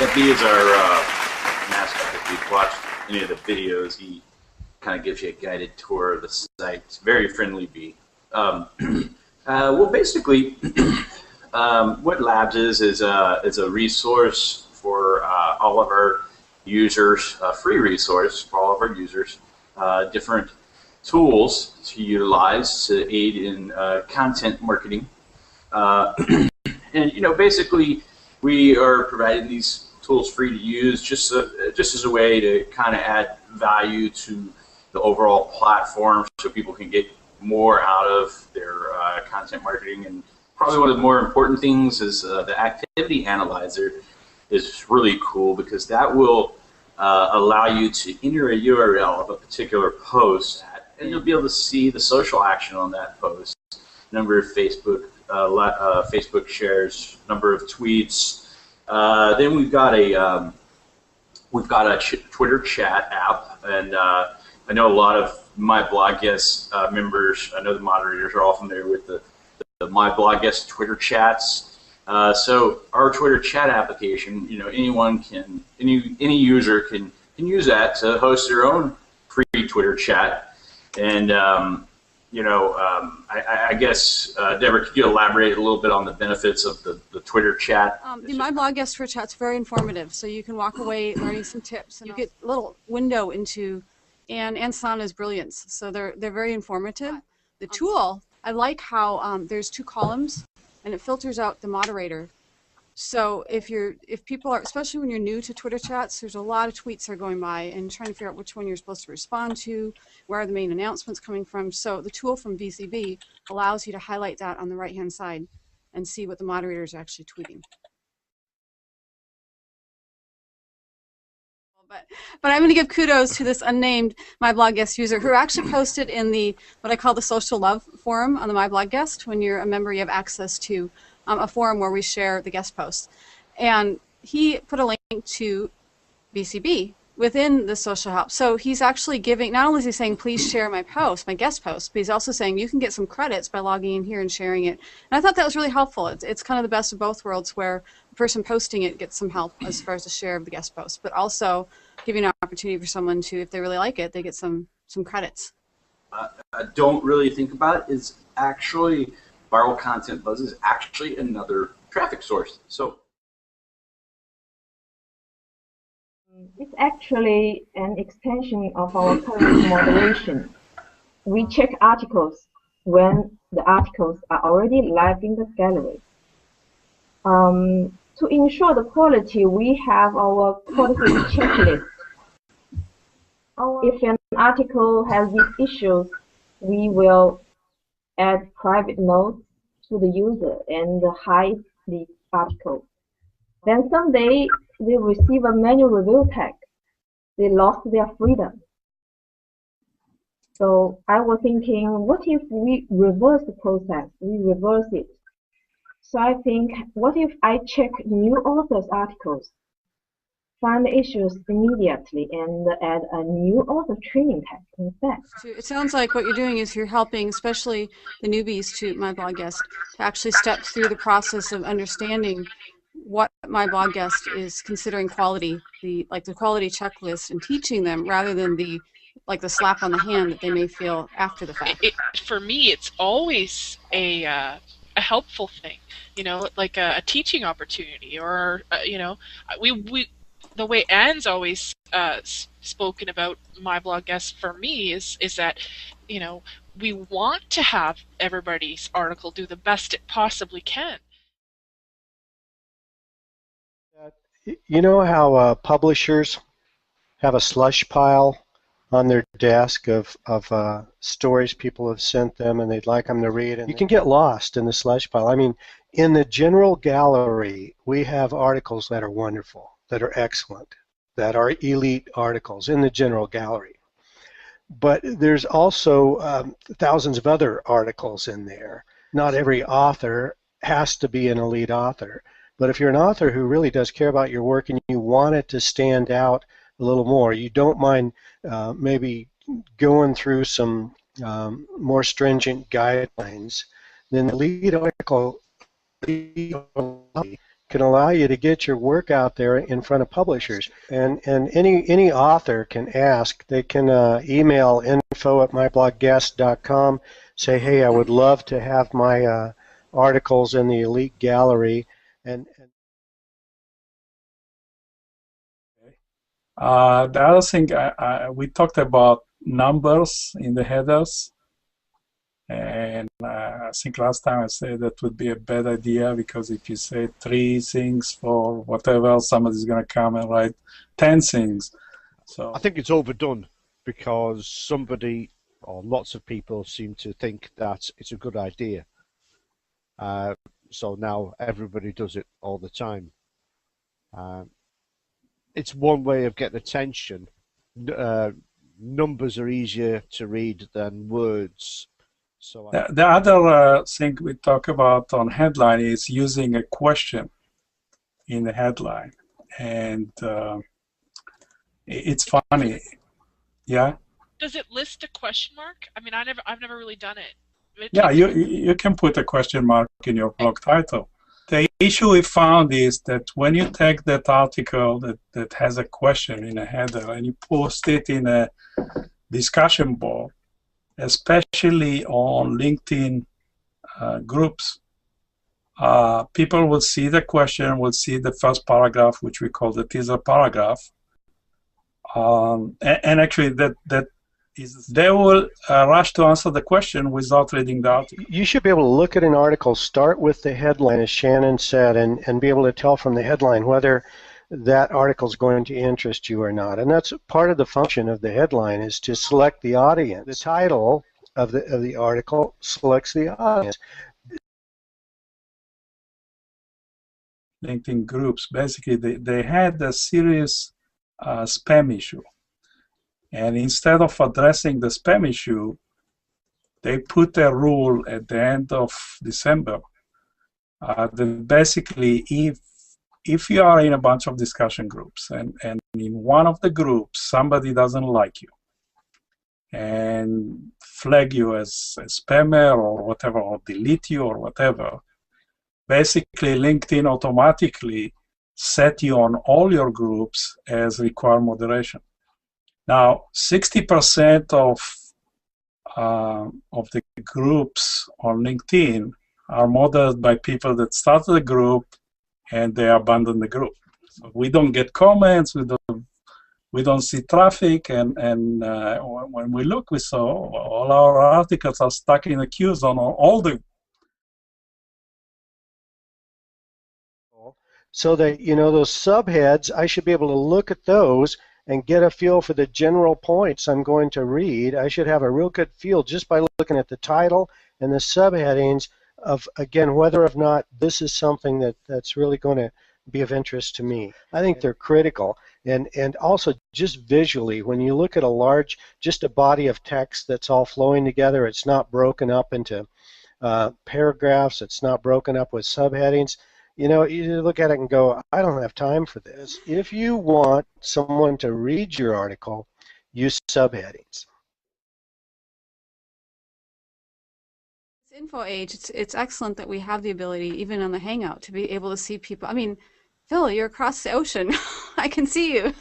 Yeah, B is our mascot. If you've watched any of the videos, he kind of gives you a guided tour of the site. It's very friendly bee. Well, basically, what Labs is a resource for all of our users, a free resource for all of our users, different tools to utilize to aid in content marketing. And basically, we are providing these tools free to use just as a way to kind of add value to the overall platform, so people can get more out of their content marketing. And probably one of the more important things is the activity analyzer is really cool, because that will allow you to enter a URL of a particular post, and you'll be able to see the social action on that post, number of Facebook shares, number of tweets. Then we've got a Twitter chat app, and I know a lot of MyBlogGuest members. I know the moderators are all familiar with the MyBlogGuest Twitter chats. So our Twitter chat application, anyone can, any user can use that to host their own free Twitter chat. And I guess, Deborah, could you elaborate a little bit on the benefits of the Twitter chat? The MyBlogGuest Twitter chat's very informative, so you can walk away learning some tips, and you get a little window into Ann and Sana's brilliance. So they're very informative. The tool, I like how there's 2 columns, and it filters out the moderator. So if people are, especially when you're new to Twitter chats, there's a lot of tweets that are going by, and trying to figure out which one you're supposed to respond to, where are the main announcements coming from. So the tool from VCB allows you to highlight that on the right-hand side and see what the moderator is actually tweeting. But I'm going to give kudos to this unnamed MyBlogGuest user who actually posted in what I call the social love forum on the MyBlogGuest. When you're a member, you have access to a forum where we share the guest posts. And he put a link to BCB within the social help. So he's actually giving, not only is he saying, please share my post, my guest post, but he's also saying you can get some credits by logging in here and sharing it. And I thought that was really helpful. It's kind of the best of both worlds, where the person posting it gets some help as far as the share of the guest post, but also giving an opportunity for someone to, if they really like it, they get some credits. I don't really think about it, is actually viral content buzz is actually another traffic source. So it's actually an extension of our current moderation. We check articles when the articles are already live in the gallery. To ensure the quality, we have our quality checklist. If an article has these issues, we will add private notes to the user and hide the article. Then someday they receive a manual review tag. They lost their freedom. So I was thinking, what if we reverse the process? We reverse it. So I think, what if I check new authors' articles, find the issues immediately, and add a new author training tag instead? It sounds like what you're doing is you're helping, especially the newbies to MyBlogGuest, to actually step through the process of understanding what MyBlogGuest is considering quality, the quality checklist, and teaching them, rather than the slap on the hand that they may feel after the fact. For me, it's always a helpful thing, like a teaching opportunity, or the way Anne's always spoken about MyBlogGuest for me is that we want to have everybody's article do the best it possibly can. You know how publishers have a slush pile on their desk of stories people have sent them and they'd like them to read, and you can get lost in the slush pile. I mean, in the general gallery, we have articles that are wonderful, that are excellent, that are elite articles in the general gallery. But there's also thousands of other articles in there. Not every author has to be an elite author. But if you're an author who really does care about your work and you want it to stand out a little more, you don't mind maybe going through some more stringent guidelines, then the lead article can allow you to get your work out there in front of publishers. And any author can ask. They can email info@myblogguest.com, say, hey, I would love to have my articles in the elite gallery. The other thing, we talked about numbers in the headers. And I think last time I said that would be a bad idea, because if you say 3 things for whatever, somebody's going to come and write 10 things. So I think it's overdone, because somebody or lots of people seem to think that it's a good idea. So now everybody does it all the time. It's one way of getting attention. Numbers are easier to read than words. So the other thing we talk about on headline is using a question in the headline, and it's funny. Yeah. Does it list a question mark? I mean, I've never really done it. Yeah, you can put a question mark in your blog title. The issue we found is that when you take that article that has a question in a header and you post it in a discussion board, especially on LinkedIn groups, people will see the question, will see the first paragraph, which we call the teaser paragraph, and actually they will rush to answer the question without reading the article. You should be able to look at an article, start with the headline, as Shannon said, and be able to tell from the headline whether that article is going to interest you or not. And that's part of the function of the headline, is to select the audience. The title of the article selects the audience. LinkedIn groups, basically, they had a serious spam issue. And instead of addressing the spam issue, they put a rule at the end of December that basically, if you are in a bunch of discussion groups and in one of the groups somebody doesn't like you and flag you as a spammer or whatever, or delete you or whatever, basically LinkedIn automatically set you on all your groups as require moderation. Now, 60% of the groups on LinkedIn are moderated by people that started the group and they abandon the group. So we don't get comments, we don't see traffic, and when we look, we saw all our articles are stuck in the queues on all the. So that, those subheads, I should be able to look at those and get a feel for the general points I'm going to read. I should have a real good feel just by looking at the title and the subheadings of, again, whether or not this is something that's really going to be of interest to me. I think they're critical. And also just visually, when you look at just a body of text that's all flowing together, it's not broken up into paragraphs, it's not broken up with subheadings. You look at it and go, I don't have time for this. If you want someone to read your article, use subheadings. This info age, it's excellent that we have the ability, even on the Hangout, to be able to see people. I mean, Phil, you're across the ocean. I can see you.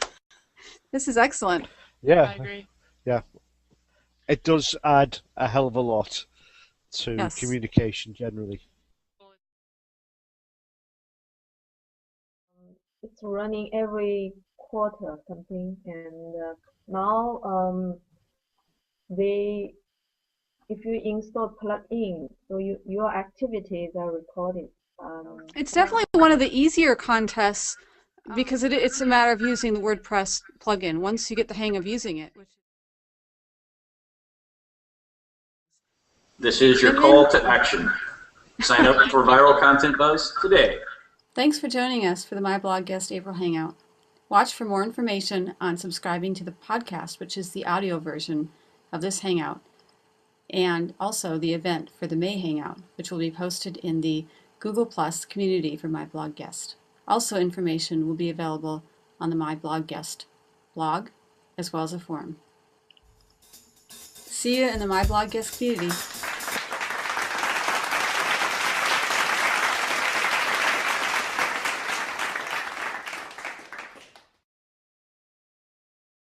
This is excellent. Yeah, I agree. Yeah, it does add a hell of a lot to communication generally. It's running every quarter something, and now if you install plugin, so your activities are recorded. It's definitely one of the easier contests because it's a matter of using the WordPress plugin once you get the hang of using it. This is your call to action. Sign up for Viral Content Buzz today. Thanks for joining us for the MyBlogGuest April Hangout. Watch for more information on subscribing to the podcast, which is the audio version of this Hangout, and also the event for the May Hangout, which will be posted in the Google Plus community for MyBlogGuest. Also, information will be available on the MyBlogGuest blog, as well as a forum. See you in the MyBlogGuest community.